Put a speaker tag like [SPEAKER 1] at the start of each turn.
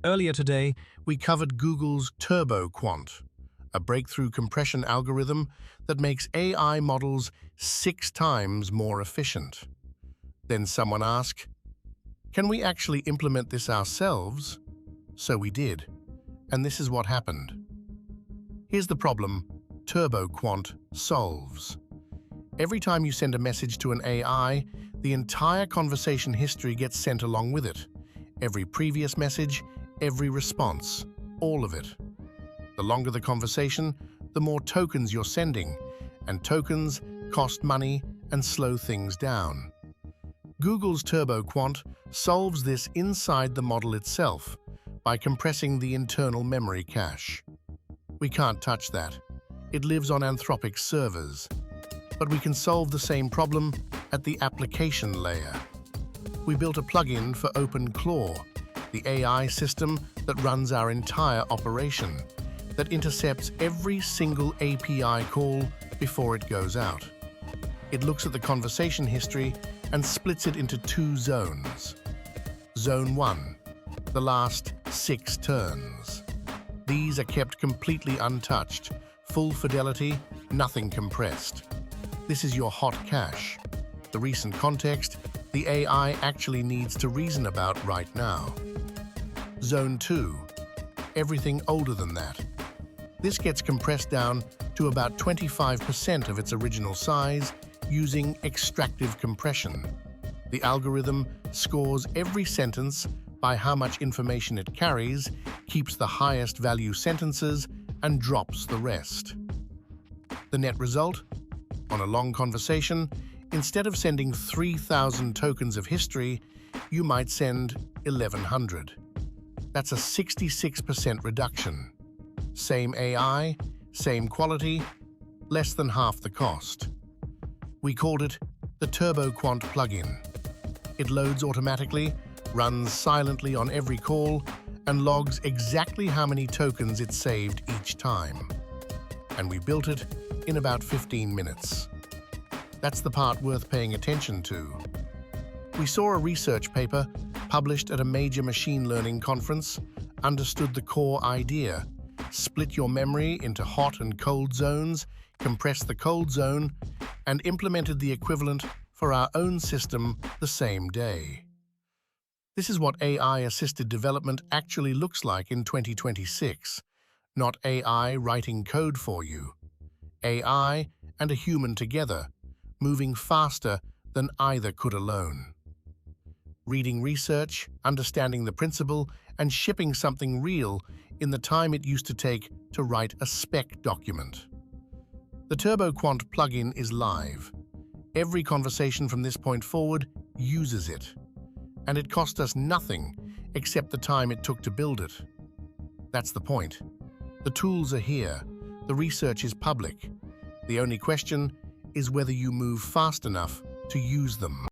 [SPEAKER 1] Earlier today, we covered Google's TurboQuant, a breakthrough compression algorithm that makes AI models 6 times more efficient. Then someone asked, can we actually implement this ourselves? So we did, and this is what happened. Here's the problem TurboQuant solves. Every time you send a message to an AI, the entire conversation history gets sent along with it. Every previous message, every response, all of it. The longer the conversation, the more tokens you're sending, and tokens cost money and slow things down. Google's TurboQuant solves this inside the model itself by compressing the internal memory cache. We can't touch that. It lives on Anthropic's servers. But we can solve the same problem at the application layer. We built a plugin for OpenClaw, the AI system that runs our entire operation, that intercepts every single API call before it goes out. It looks at the conversation history and splits it into 2 zones. Zone 1, the last 6 turns. These are kept completely untouched, full fidelity, nothing compressed. This is your hot cache, the recent context the AI actually needs to reason about right now. Zone 2, everything older than that. This gets compressed down to about 25% of its original size using extractive compression. The algorithm scores every sentence by how much information it carries, keeps the highest value sentences, and drops the rest. The net result? On a long conversation, instead of sending 3,000 tokens of history, you might send 1,100. That's a 66% reduction. Same AI, same quality, less than half the cost. We called it the TurboQuant plugin. It loads automatically, runs silently on every call, and logs exactly how many tokens it saved each time. And we built it in about 15 minutes. That's the part worth paying attention to. We saw a research paper published at a major machine learning conference, understood the core idea, split your memory into hot and cold zones, compressed the cold zone, and implemented the equivalent for our own system the same day. This is what AI-assisted development actually looks like in 2026, not AI writing code for you. AI and a human together, moving faster than either could alone. Reading research, understanding the principle, and shipping something real in the time it used to take to write a spec document. The TurboQuant plugin is live. Every conversation from this point forward uses it. And it cost us nothing except the time it took to build it. That's the point. The tools are here. The research is public. The only question is whether you move fast enough to use them.